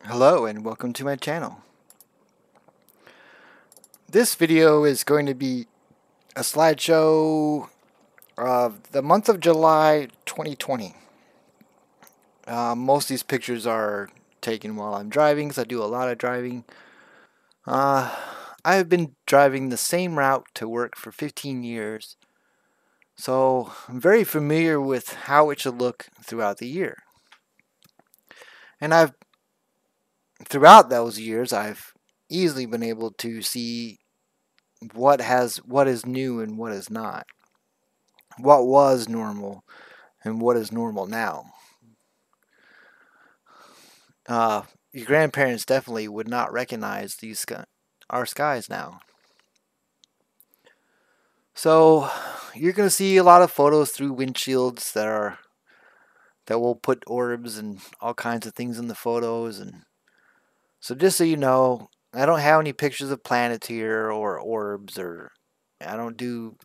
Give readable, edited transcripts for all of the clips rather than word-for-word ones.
Hello and welcome to my channel. This video is going to be a slideshow of the month of July 2020. Most of these pictures are taken while I'm driving because I do a lot of driving. Uh, I have been driving the same route to work for 15 years, so I'm very familiar with how it should look throughout the year. And throughout those years, I've easily been able to see what is new and what is not, what was normal and what is normal now. Your grandparents definitely would not recognize our skies now. So you're gonna see a lot of photos through windshields that will put orbs and all kinds of things in the photos. And so just so you know, I don't have any pictures of planets here or orbs, or I don't do,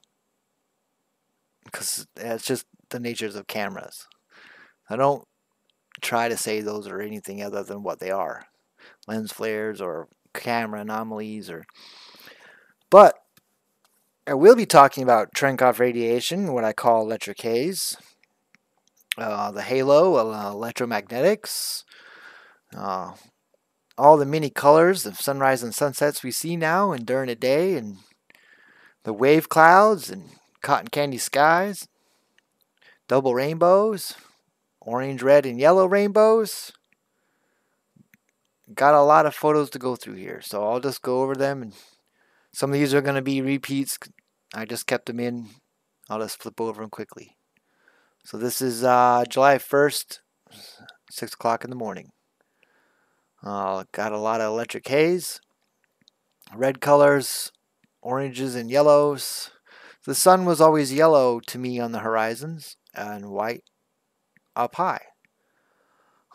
because it's just the natures of cameras. I don't try to say those are anything other than what they are, lens flares or camera anomalies. But I will be talking about Cherenkov radiation, what I call electric haze, the halo, electromagnetics, uh, all the many colors of sunrise and sunsets we see now and during the day, and the wave clouds and cotton candy skies, double rainbows, orange, red, and yellow rainbows. Got a lot of photos to go through here, so I'll just go over them, and some of these are going to be repeats. I just kept them in. I'll just flip over them quickly. So this is July 1st, 6 o'clock in the morning. Got a lot of electric haze, red colors, oranges and yellows. The sun was always yellow to me on the horizons and white up high.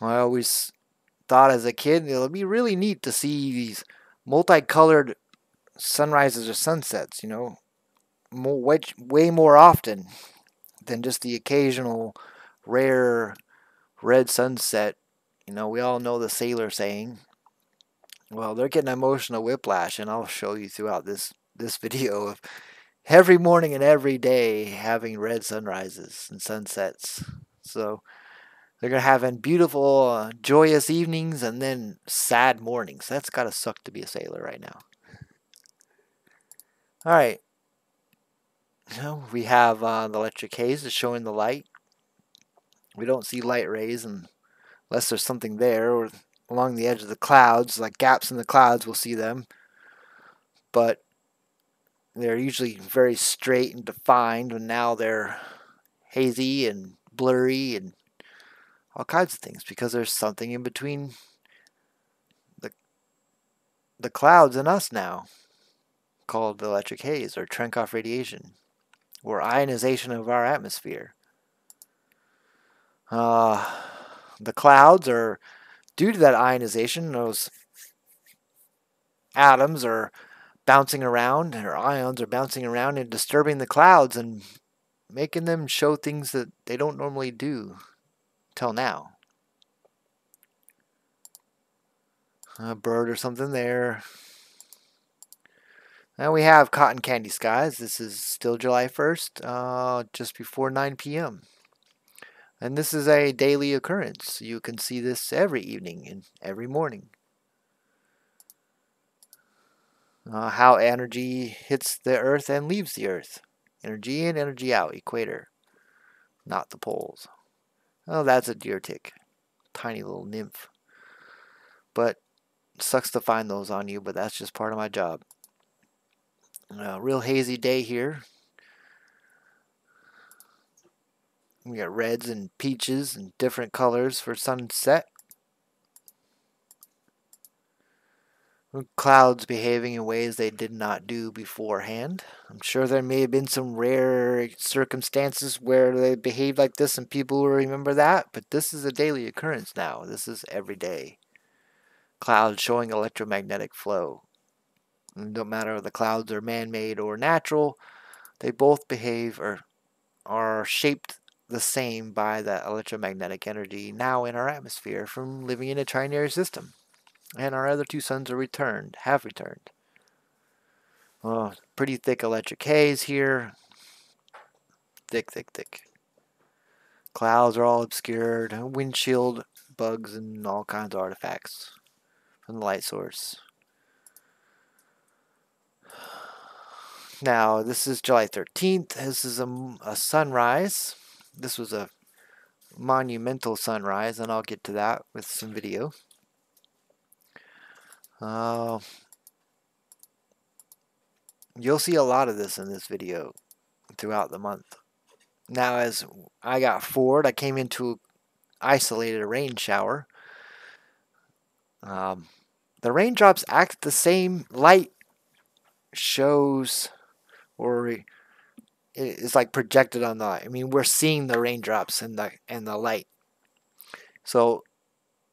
I always thought as a kid it would be really neat to see these multicolored sunrises or sunsets, way more often than just the occasional rare red sunset. We all know the sailor saying. Well, they're getting emotional whiplash, and I'll show you throughout this video of every morning and every day having red sunrises and sunsets. So they're gonna have beautiful, joyous evenings and then sad mornings. That's gotta suck to be a sailor right now. All right, we have the electric haze is showing the light. We don't see light rays unless there's something there, or along the edge of the clouds, like gaps in the clouds, we'll see them. But they're usually very straight and defined, and now they're hazy and blurry and all kinds of things because there's something in between the, the clouds and us now called electric haze or Cherenkov radiation or ionization of our atmosphere. The clouds are, due to that ionization, those atoms are bouncing around, or ions are bouncing around and disturbing the clouds and making them show things that they don't normally do till now. A bird or something there. Now we have cotton candy skies. This is still July 1st, just before 9 p.m. And this is a daily occurrence. You can see this every evening and every morning. How energy hits the earth and leaves the earth. Energy in, energy out, equator, not the poles. Oh, that's a deer tick. Tiny little nymph. But sucks to find those on you, but that's just part of my job. Real hazy day here. We got reds and peaches and different colors for sunset. Clouds behaving in ways they did not do beforehand. I'm sure there may have been some rare circumstances where they behaved like this and people will remember that, but this is a daily occurrence now. This is every day. Clouds showing electromagnetic flow. It don't matter if the clouds are man-made or natural, they both behave or are shaped the same by that electromagnetic energy now in our atmosphere from living in a trinary system. And our other two suns have returned. Oh, pretty thick electric haze here. Thick, thick, thick. Clouds are all obscured. Windshield bugs and all kinds of artifacts from the light source. Now, this is July 13th. This is a sunrise. This was a monumental sunrise, and I'll get to that with some video. You'll see a lot of this in this video throughout the month. Now, as I got forward, I came into isolated rain shower. The raindrops act the same. Light shows, or it's like projected on the light. I mean, we're seeing the raindrops and the light. So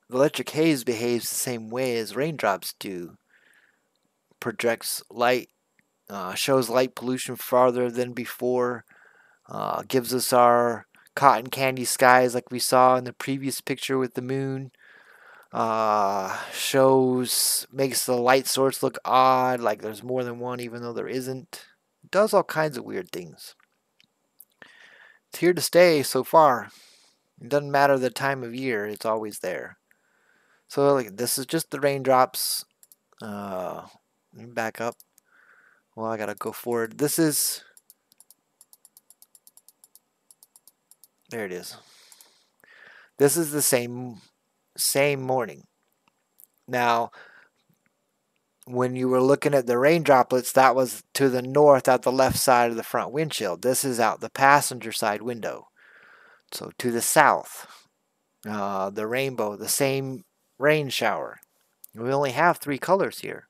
the electric haze behaves the same way as raindrops do. Projects light, shows light pollution farther than before, gives us our cotton candy skies like we saw in the previous picture with the moon. Makes the light source look odd, like there's more than one even though there isn't. It does all kinds of weird things. It's here to stay so far. It doesn't matter the time of year, it's always there. So like, this is just the raindrops. Let me back up. Well, I gotta go forward. This is... There it is. This is the same morning. Now, when you were looking at the rain droplets, that was to the north out the left side of the front windshield. This is out the passenger side window. So to the south, the rainbow, the same rain shower. We only have 3 colors here.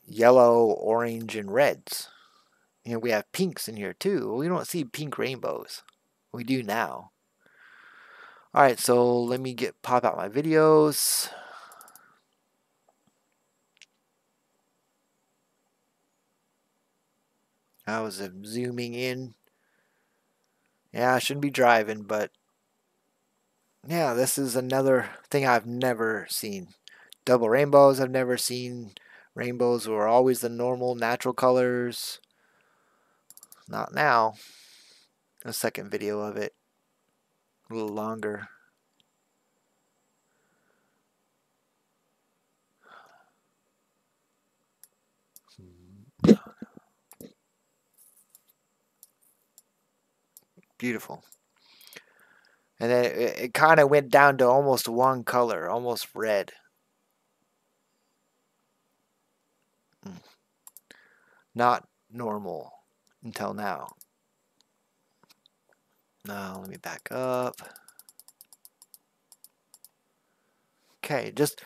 Yellow, orange, and reds. You know, we have pinks in here too. We don't see pink rainbows. We do now. Alright, so let me pop out my videos. I was zooming in. Yeah, I shouldn't be driving, but yeah, this is another thing I've never seen. Double rainbows I've never seen. Rainbows were always the normal natural colors. Not now. A second video of it. A little longer. Beautiful. And then it kind of went down to almost one color, almost red. Not normal until now. Now let me back up. Okay, just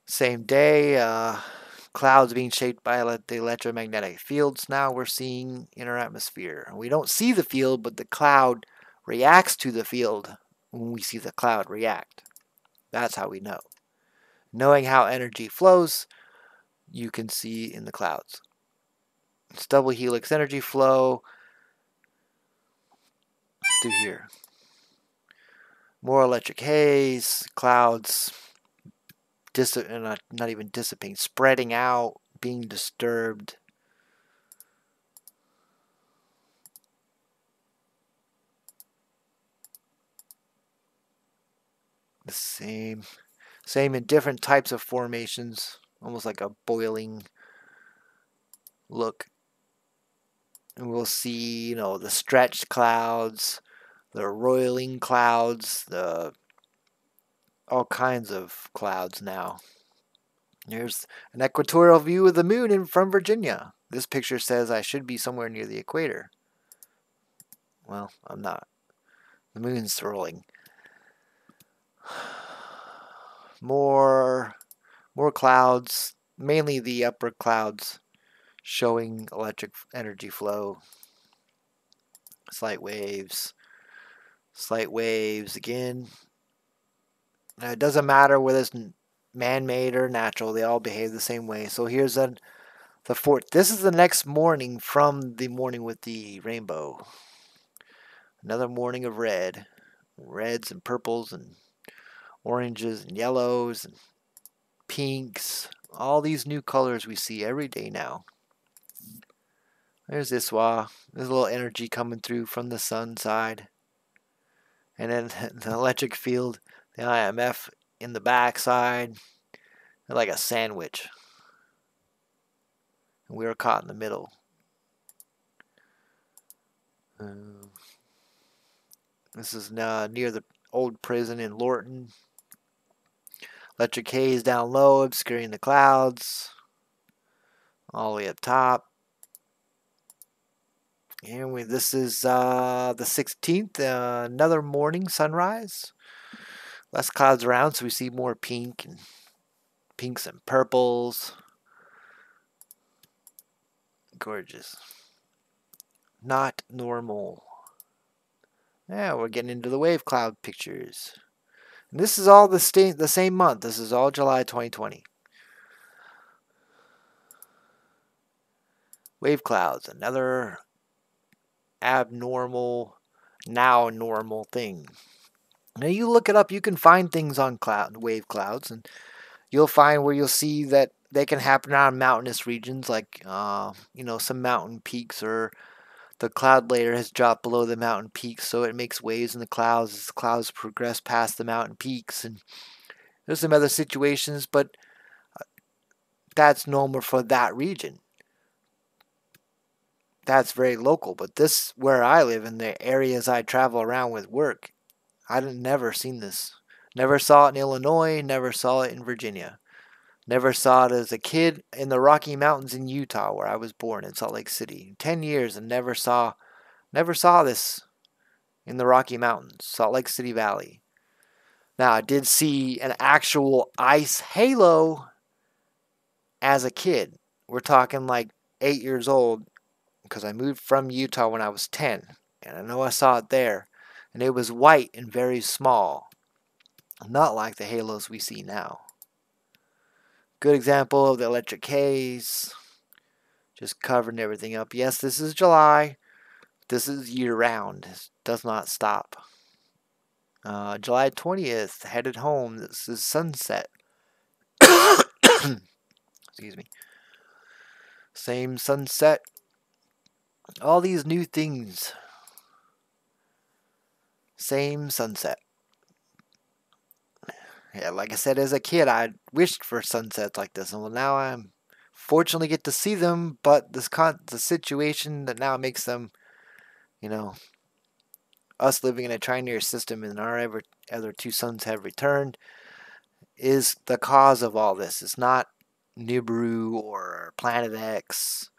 same day. Clouds being shaped by the electromagnetic fields now we're seeing in our atmosphere. We don't see the field, but the cloud reacts to the field when we see the cloud react. That's how we know. Knowing how energy flows, you can see in the clouds. It's double helix energy flow through here. More electric haze, clouds not even dissipating, spreading out, being disturbed. The same in different types of formations, almost like a boiling look. And we'll see, you know, the stretched clouds, the roiling clouds, all kinds of clouds now. Here's an equatorial view of the moon from Virginia. This picture says I should be somewhere near the equator. Well, I'm not. The moon's rolling. More clouds, mainly the upper clouds, showing electric energy flow. Slight waves again. Now, it doesn't matter whether it's man-made or natural, they all behave the same way. So here's the fourth. This is the next morning from the morning with the rainbow. Another morning of reds and purples and oranges and yellows. And pinks, all these new colors we see every day now. There's Iswa. There's a little energy coming through from the sun side. And then the electric field, the IMF in the backside. They're like a sandwich. And we were caught in the middle. This is near the old prison in Lorton. Electric haze down low, obscuring the clouds. All the way up top. And this is the 16th, another morning sunrise. Less clouds around, so we see more pinks and purples. Gorgeous. Not normal. Yeah, we're getting into the wave cloud pictures. And this is all the same month. This is all July 2020. Wave clouds, another abnormal, now normal thing. Now you look it up, you can find things on wave clouds, and you'll find where you'll see that they can happen on mountainous regions, like some mountain peaks, or the cloud layer has dropped below the mountain peaks, so it makes waves in the clouds as the clouds progress past the mountain peaks. And there's some other situations, but that's normal for that region. That's very local. But this, where I live, in the areas I travel around with work, I'd never seen this. Never saw it in Illinois, never saw it in Virginia. Never saw it as a kid in the Rocky Mountains in Utah, where I was born, in Salt Lake City. 10 years and never saw this in the Rocky Mountains, Salt Lake City Valley. Now, I did see an actual ice halo as a kid. We're talking like 8 years old, because I moved from Utah when I was 10. And I know I saw it there. And it was white and very small. Not like the halos we see now. Good example of the electric haze. Just covering everything up. Yes, this is July. This is year-round. It does not stop. July 20th, headed home. This is sunset. Excuse me. Same sunset. All these new things. Same sunset. Yeah, like I said, as a kid, I wished for sunsets like this, and well, now I'm fortunately get to see them. But the situation that now makes them, us living in a trinary system, and our other two suns have returned, is the cause of all this. It's not Nibiru or Planet X.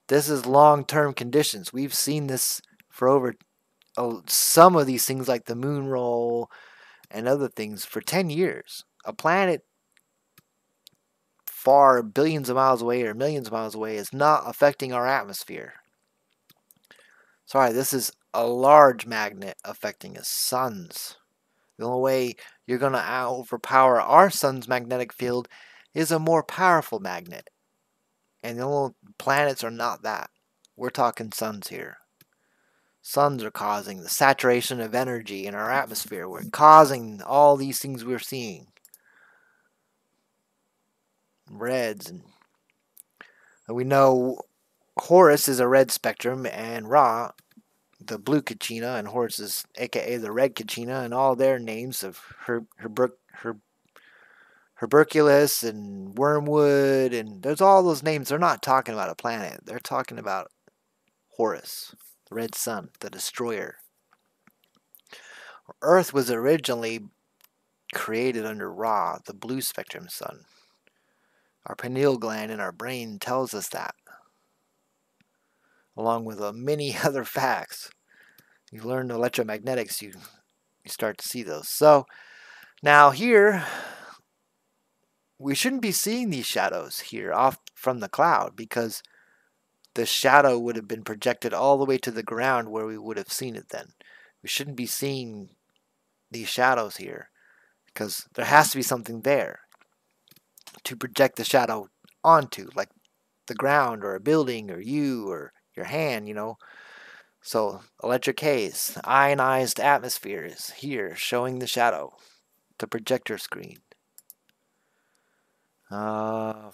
This is long-term conditions. We've seen this for over some of these things, like the moon roll and other things, for 10 years. A planet far billions of miles away or millions of miles away is not affecting our atmosphere. Sorry, this is a large magnet affecting us. Suns. The only way you're going to overpower our sun's magnetic field is a more powerful magnet. And the only planets are not that. We're talking suns here. Suns are causing the saturation of energy in our atmosphere. We're causing all these things we're seeing. Reds. And we know Horus is a red spectrum, and Ra, the blue Kachina, and Horus is aka the red Kachina, and all their names of Herberculus and Wormwood, and there's all those names. They're not talking about a planet. They're talking about Horus, the red sun, the destroyer. Earth was originally created under Ra, the blue spectrum sun. Our pineal gland in our brain tells us that, along with many other facts. You learn electromagnetics, you start to see those. So now here, we shouldn't be seeing these shadows here off from the cloud, because the shadow would have been projected all the way to the ground where we would have seen it then. We shouldn't be seeing these shadows here, because there has to be something there to project the shadow onto, like the ground or a building or you or your hand, So electric haze, ionized atmosphere is here showing the shadow, the projector screen. More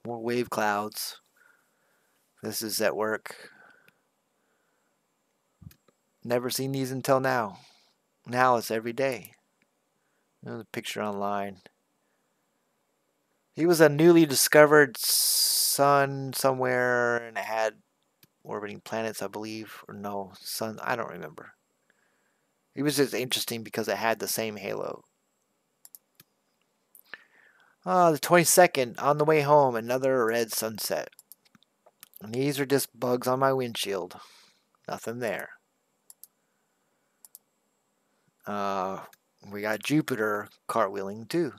wave clouds. This is at work. Never seen these until now. Now it's every day. There's a picture online. He was a newly discovered sun somewhere, and it had orbiting planets, I believe. Or no, sun, I don't remember. It was just interesting because it had the same halo. The 22nd, on the way home, another red sunset. And these are just bugs on my windshield. Nothing there. We got Jupiter cartwheeling too.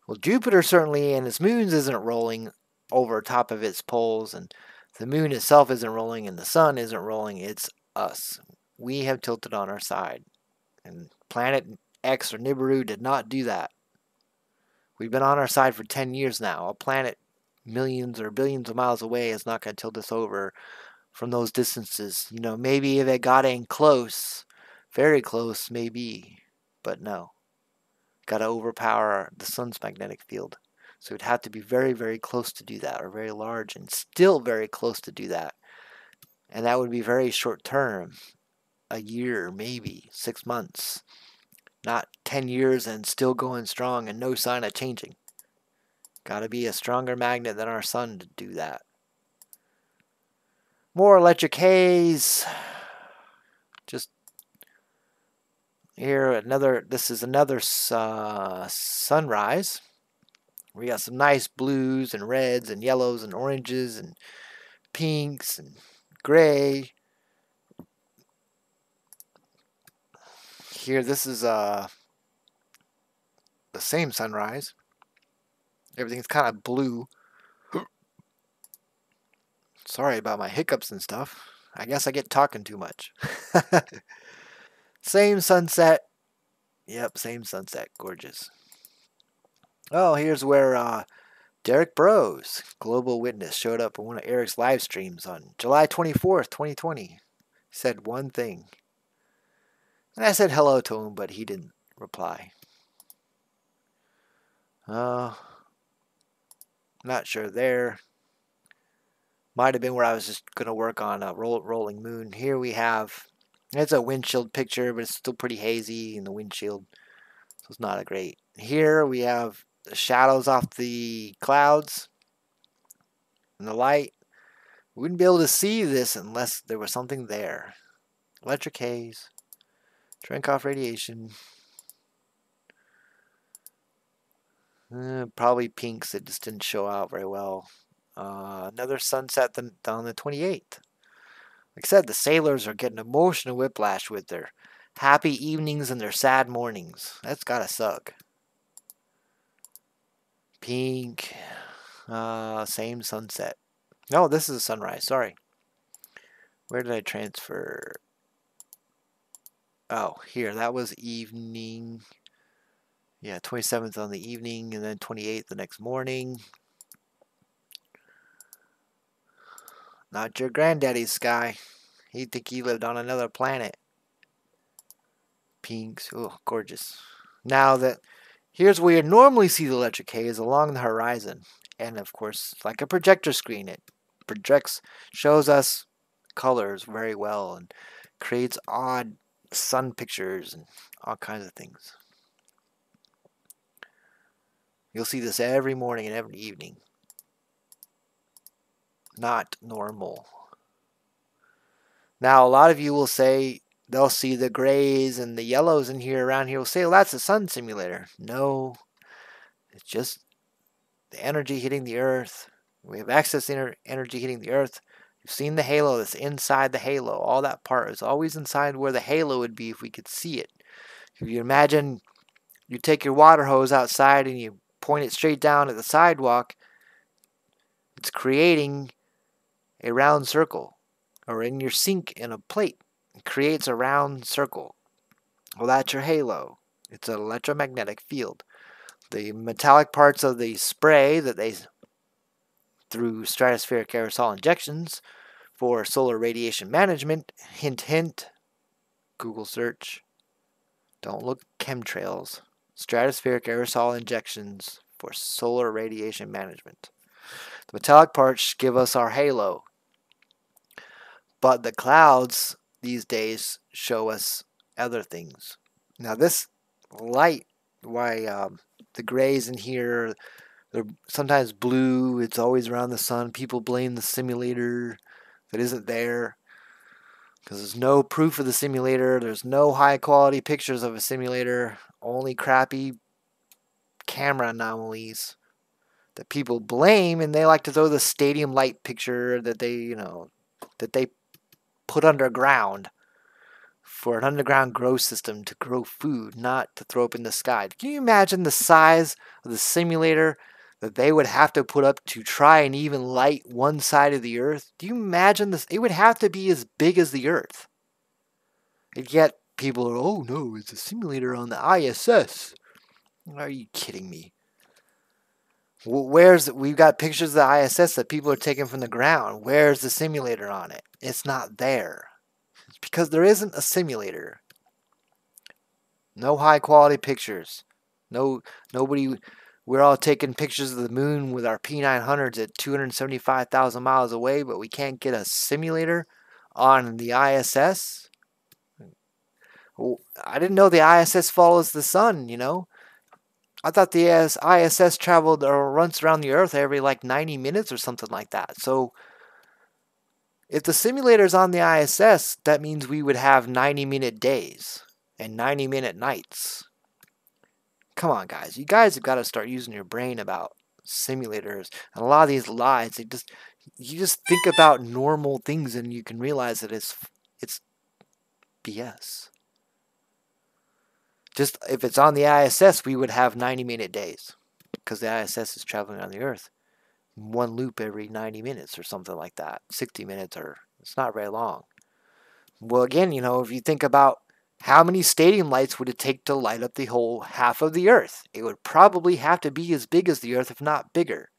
Well, Jupiter certainly and its moons isn't rolling over top of its poles, and the moon itself isn't rolling, and the sun isn't rolling. It's us. We have tilted on our side. And Planet X or Nibiru did not do that. We've been on our side for 10 years now. A planet millions or billions of miles away is not going to tilt us over from those distances. You know, maybe if it got in close, very close, maybe. But no. Got to overpower the sun's magnetic field. So it'd have to be very, very close to do that, or very large and still very close to do that. And that would be very short term. A year, maybe 6 months. Not 10 years and still going strong and no sign of changing. Got to be a stronger magnet than our sun to do that. More electric haze. Just here, this is another sunrise. We got some nice blues and reds and yellows and oranges and pinks and gray. Here, this is the same sunrise. Everything's kind of blue. Sorry about my hiccups and stuff. I guess I get talking too much. Same sunset. Yep, same sunset. Gorgeous. Oh, here's where Derek Bros, Global Witness, showed up in one of Eric's live streams on July 24th, 2020. He said one thing. And I said hello to him, but he didn't reply. Not sure there. Might have been where I was just going to work on a rolling moon. Here we have, it's a windshield picture, but it's still pretty hazy in the windshield. So it's not a great. Here we have the shadows off the clouds and the light. We wouldn't be able to see this unless there was something there. Electric haze. Drink off radiation. Probably pinks that just didn't show out very well. Another sunset on the 28th. Like I said, the sailors are getting emotional whiplash with their happy evenings and their sad mornings. That's gotta suck. Pink. Same sunset. No, this is a sunrise. Sorry. Where did I transfer? Oh, here. That was evening. Yeah, 27th on the evening, and then 28th the next morning. Not your granddaddy's sky. He'd think he lived on another planet. Pinks. Oh, gorgeous. Now that, here's where you normally see the electric haze along the horizon. And of course, like a projector screen, it projects, shows us colors very well and creates odd sun pictures and all kinds of things. You'll see this every morning and every evening. Not normal. Now, a lot of you will say, they'll see the grays and the yellows in here, around here, will say, well, that's a sun simulator. No, it's just the energy hitting the Earth. We have excess energy hitting the Earth. You've seen the halo that's inside the halo. All that part is always inside where the halo would be if we could see it. If you imagine you take your water hose outside and you point it straight down at the sidewalk, it's creating a round circle. Or in your sink in a plate, it creates a round circle. Well, that's your halo. It's an electromagnetic field. The metallic parts of the spray that they, through stratospheric aerosol injections for solar radiation management, hint, hint, Google search. Don't look chemtrails. stratospheric aerosol injections for solar radiation management. The metallic parts give us our halo, but the clouds these days show us other things. Now this light, why the grays in here, they're sometimes blue, it's always around the sun. People blame the simulator that isn't there because there's no proof of the simulator. There's no high quality pictures of a simulator, only crappy camera anomalies that people blame, and they like to throw the stadium light picture that they put underground for an underground grow system to grow food, not to throw up in the sky. Can you imagine the size of the simulator that they would have to put up to try and even light one side of the earth? Do you imagine this? It would have to be as big as the earth. And yet people are, oh no, it's a simulator on the ISS. Are you kidding me? We've got pictures of the ISS that people are taking from the ground. Where's the simulator on it? It's not there. It's because there isn't a simulator. No high quality pictures. Nobody. We're all taking pictures of the moon with our P900s at 275,000 miles away, but we can't get a simulator on the ISS. I didn't know the ISS follows the sun, I thought the ISS traveled or runs around the Earth every like 90 minutes or something like that. So if the simulator's on the ISS, that means we would have 90-minute days and 90-minute nights. Come on, guys. You guys have got to start using your brain about simulators. And a lot of these lies, you just think about normal things and you can realize that it's BS. Just if it's on the ISS, we would have 90-minute days because the ISS is traveling on the Earth. One loop every 90 minutes or something like that. 60 minutes, or it's not very long. Well, again, if you think about how many stadium lights would it take to light up the whole half of the Earth? It would probably have to be as big as the Earth, if not bigger,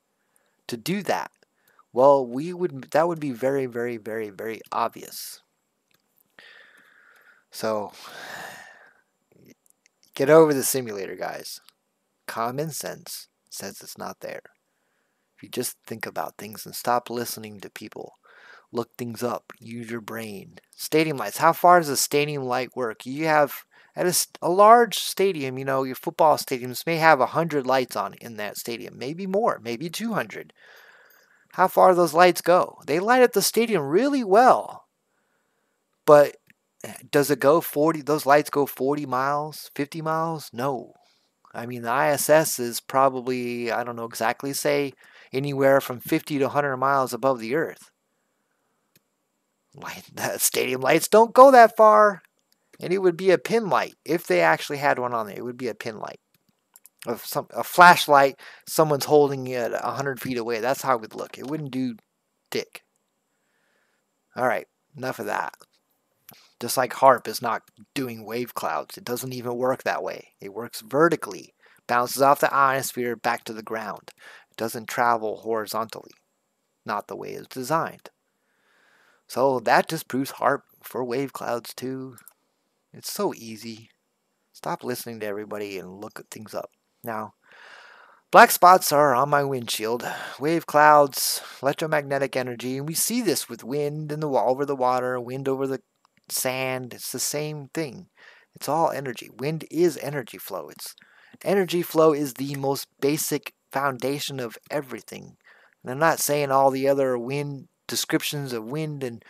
to do that. Well, that would be very, very, very, very obvious. So get over the simulator, guys. Common sense says it's not there. If you just think about things and stop listening to people, look things up, use your brain. Stadium lights. How far does a stadium light work? You have, at a large stadium, your football stadiums may have 100 lights on in that stadium. Maybe more, maybe 200. How far do those lights go? They light up the stadium really well. But does it go 40? Those lights go 40 miles, 50 miles? No. I mean, the ISS is probably, I don't know exactly, say anywhere from 50 to 100 miles above the Earth. Stadium lights don't go that far. And it would be a pin light. If they actually had one on there, it would be a pin light. A flashlight, someone's holding it 100 feet away. That's how it would look. It wouldn't do dick. All right, enough of that. Just like HARP is not doing wave clouds. It doesn't even work that way. It works vertically. Bounces off the ionosphere back to the ground. It doesn't travel horizontally. Not the way it's designed. So that just proves HARP for wave clouds too. It's so easy. Stop listening to everybody and look at things up. Now, black spots are on my windshield. Wave clouds, electromagnetic energy, and we see this with wind in over the water, wind over the sand. It's the same thing. It's all energy. Wind is energy flow. Energy flow is the most basic foundation of everything. And I'm not saying all the other wind descriptions of wind and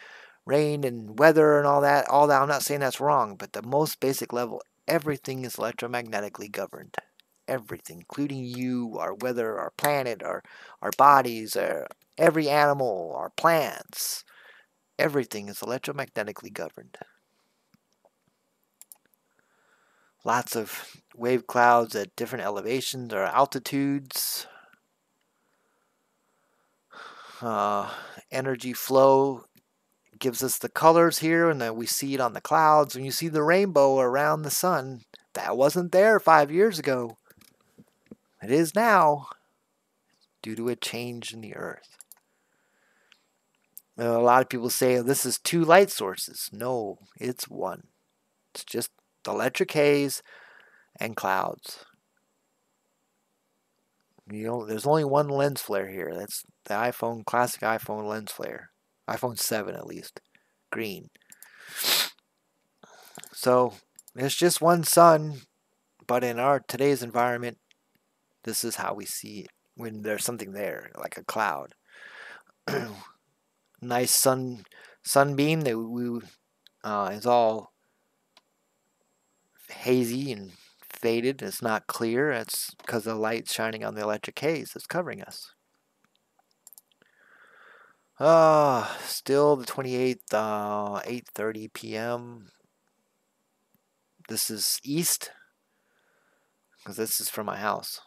rain and weather and all that. I'm not saying that's wrong, but the most basic level, everything is electromagnetically governed. Everything, including you, our weather, our planet, our bodies, every animal, our plants. Everything is electromagnetically governed. Lots of wave clouds at different elevations or altitudes. Energy flow gives us the colors here, and then we see it on the clouds. When you see the rainbow around the sun, that wasn't there 5 years ago. It is now, due to a change in the earth. A lot of people say, oh, this is 2 light sources. No, it's one. It's just the electric haze and clouds. There's only one lens flare here. That's the classic iPhone lens flare. iPhone 7 at least. Green. So there's just one sun, but in our today's environment, this is how we see it when there's something there, like a cloud. Nice sunbeam that is all hazy and faded. It's not clear. It's because the light's shining on the electric haze that's covering us. Still the 28th, 8:30 p.m. This is east, because this is from my house.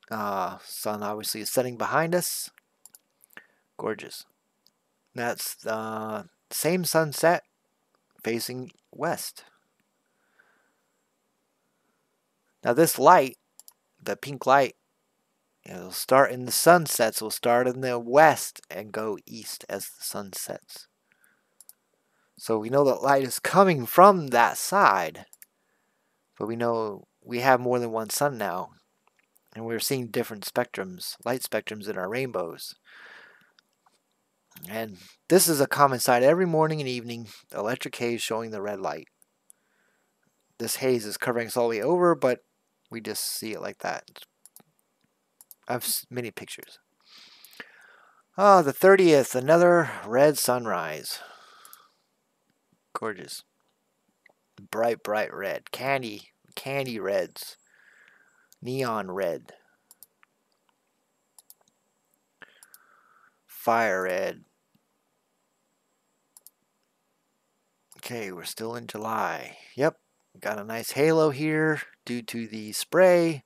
Sun obviously is setting behind us. Gorgeous. That's the same sunset facing west. Now this light, the pink light, it'll start in the sunsets. Will start in the west and go east as the sun sets. So we know that light is coming from that side, but we know we have more than one sun now, and we're seeing different spectrums, light spectrums in our rainbows. And this is a common sight every morning and evening, the electric haze showing the red light. This haze is covering us all the way over, but we just see it like that. I have many pictures. The 30th, another red sunrise. Gorgeous. Bright, bright red. Candy reds. Neon red. Fire red. Okay, we're still in July. Yep, got a nice halo here due to the spray.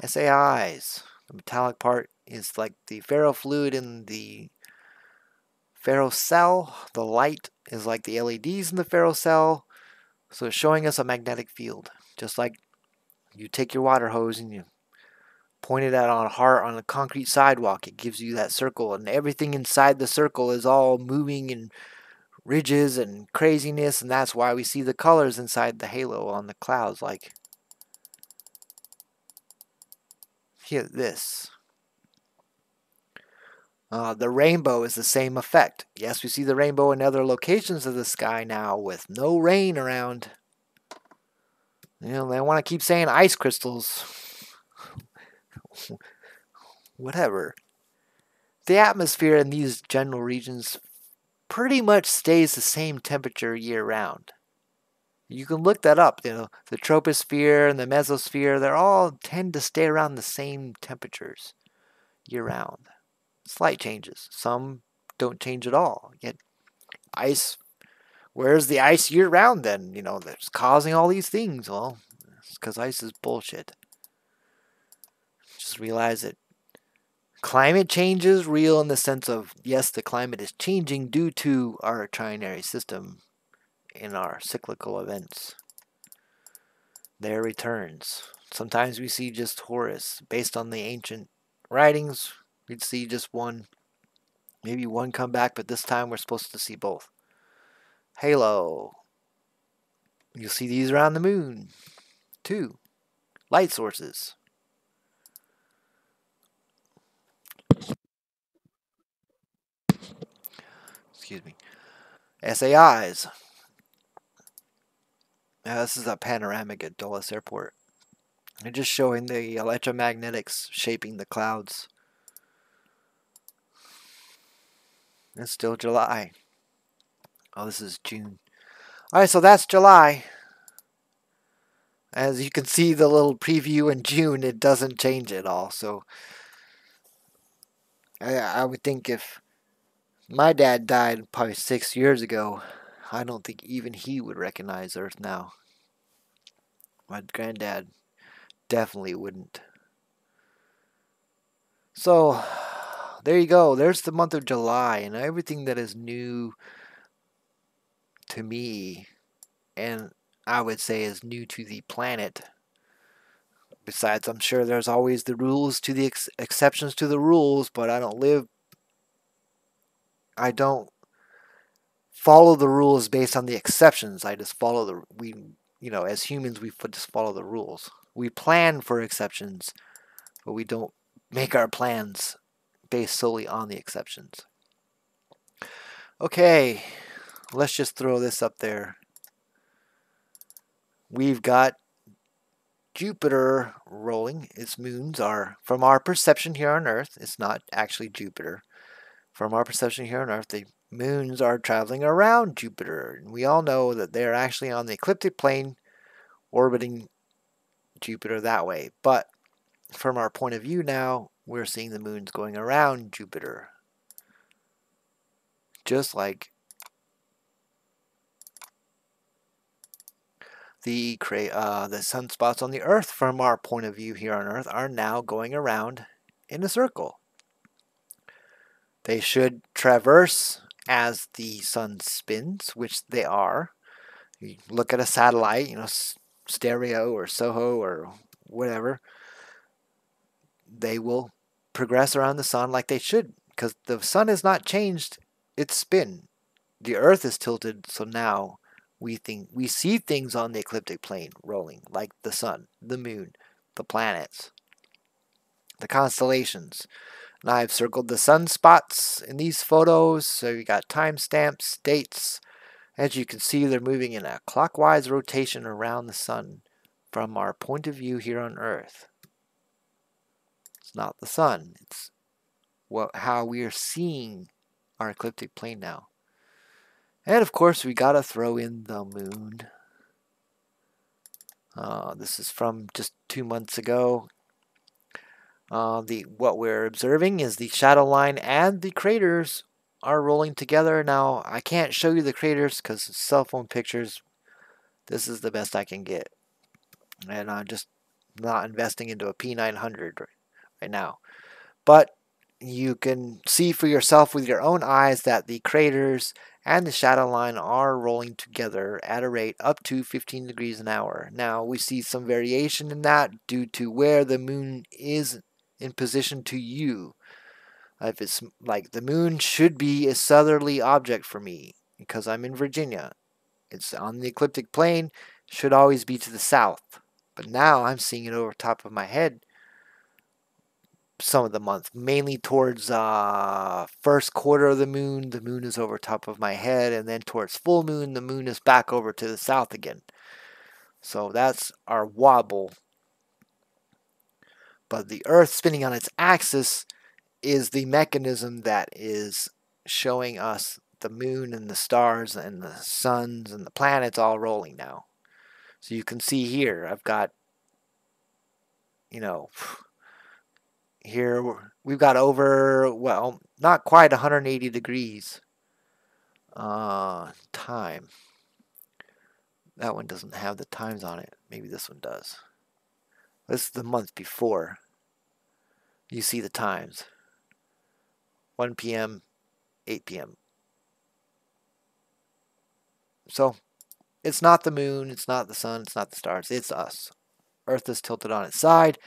SAIs. The metallic part is like the ferrofluid in the ferrocell. The light is like the LEDs in the ferrocell. So it's showing us a magnetic field. Just like you take your water hose and you point it out on a heart on a concrete sidewalk. It gives you that circle, and everything inside the circle is all moving in ridges and craziness, and that's why we see the colors inside the halo on the clouds, like here, this. The rainbow is the same effect. Yes, we see the rainbow in other locations of the sky now with no rain around. They want to keep saying ice crystals. Whatever. The atmosphere in these general regions pretty much stays the same temperature year round. You can look that up. The troposphere and the mesosphere, they all tend to stay around the same temperatures year round. Slight changes. Some don't change at all. Yet ice, where's the ice year round then? That's causing all these things. Well, it's because ice is bullshit. Just realize that climate change is real in the sense of, yes, the climate is changing due to our trinary system in our cyclical events. Their returns. Sometimes we see just Horus. Based on the ancient writings, we'd see just one, maybe one come back, but this time we're supposed to see both. Halo. You'll see these around the moon. 2. Light sources. Excuse me. SAIs. Now this is a panoramic at Dulles Airport. They're just showing the electromagnetics shaping the clouds. It's still July. Oh, this is June. Alright, so that's July. As you can see, the little preview in June, it doesn't change at all. So I would think if my dad died probably 6 years ago, I don't think even he would recognize Earth now. My granddad definitely wouldn't. So there you go. There's the month of July and everything that is new to me, and I would say is new to the planet. Besides, I'm sure there's always the rules to the exceptions to the rules, but I don't follow the rules based on the exceptions. I just follow as humans, we just follow the rules. We plan for exceptions, but we don't make our plans based solely on the exceptions. Okay, let's just throw this up there. We've got Jupiter rolling. Its moons are, from our perception here on Earth, it's not actually Jupiter. From our perception here on Earth, the moons are traveling around Jupiter. And we all know that they're actually on the ecliptic plane orbiting Jupiter that way. But from our point of view now, we're seeing the moons going around Jupiter. Just like the sunspots on the Earth from our point of view here on Earth are now going around in a circle. They should traverse as the sun spins, which they are. You look at a satellite, stereo or SOHO or whatever, they will progress around the sun like they should, because the sun has not changed its spin. The Earth is tilted, so now we see things on the ecliptic plane rolling, like the sun, the moon, the planets, the constellations. And I've circled the sunspots in these photos, so you got timestamps, dates. As you can see, they're moving in a clockwise rotation around the sun from our point of view here on Earth. It's not the sun, it's how we are seeing our ecliptic plane now. And of course, we gotta throw in the moon. This is from just 2 months ago. What we're observing is the shadow line and the craters are rolling together. Now, I can't show you the craters because cell phone pictures. This is the best I can get. And I'm just not investing into a P900 right now. But you can see for yourself with your own eyes that the craters and the shadow line are rolling together at a rate up to 15 degrees an hour. Now, we see some variation in that due to where the moon is in position to you. If it's like the moon should be a southerly object for me because I'm in Virginia. It's on the ecliptic plane, should always be to the south. But now I'm seeing it over top of my head some of the month, mainly towards first quarter of the moon is over top of my head, and then towards full moon, the moon is back over to the south again. So that's our wobble. But the Earth spinning on its axis is the mechanism that is showing us the moon and the stars and the suns and the planets all rolling now. So you can see here, I've got, here we've got over, well, not quite 180 degrees time. That one doesn't have the times on it. Maybe this one does. This is the month before. You see the times. 1 p.m., 8 p.m. So, it's not the moon, it's not the sun, it's not the stars, it's us. Earth is tilted on its side.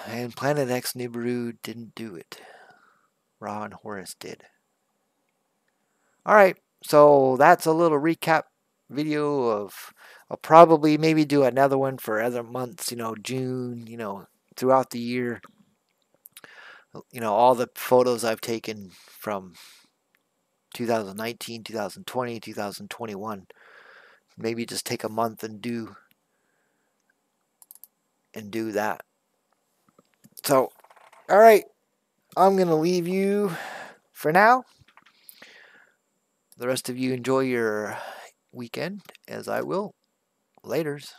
And Planet X Nibiru didn't do it. Ra and Horus did. Alright, so that's a little recap video of... I'll probably maybe do another one for other months, June, throughout the year. All the photos I've taken from 2019, 2020, 2021. Maybe just take a month and do that. So, all right, I'm going to leave you for now. The rest of you enjoy your weekend, as I will. Laters.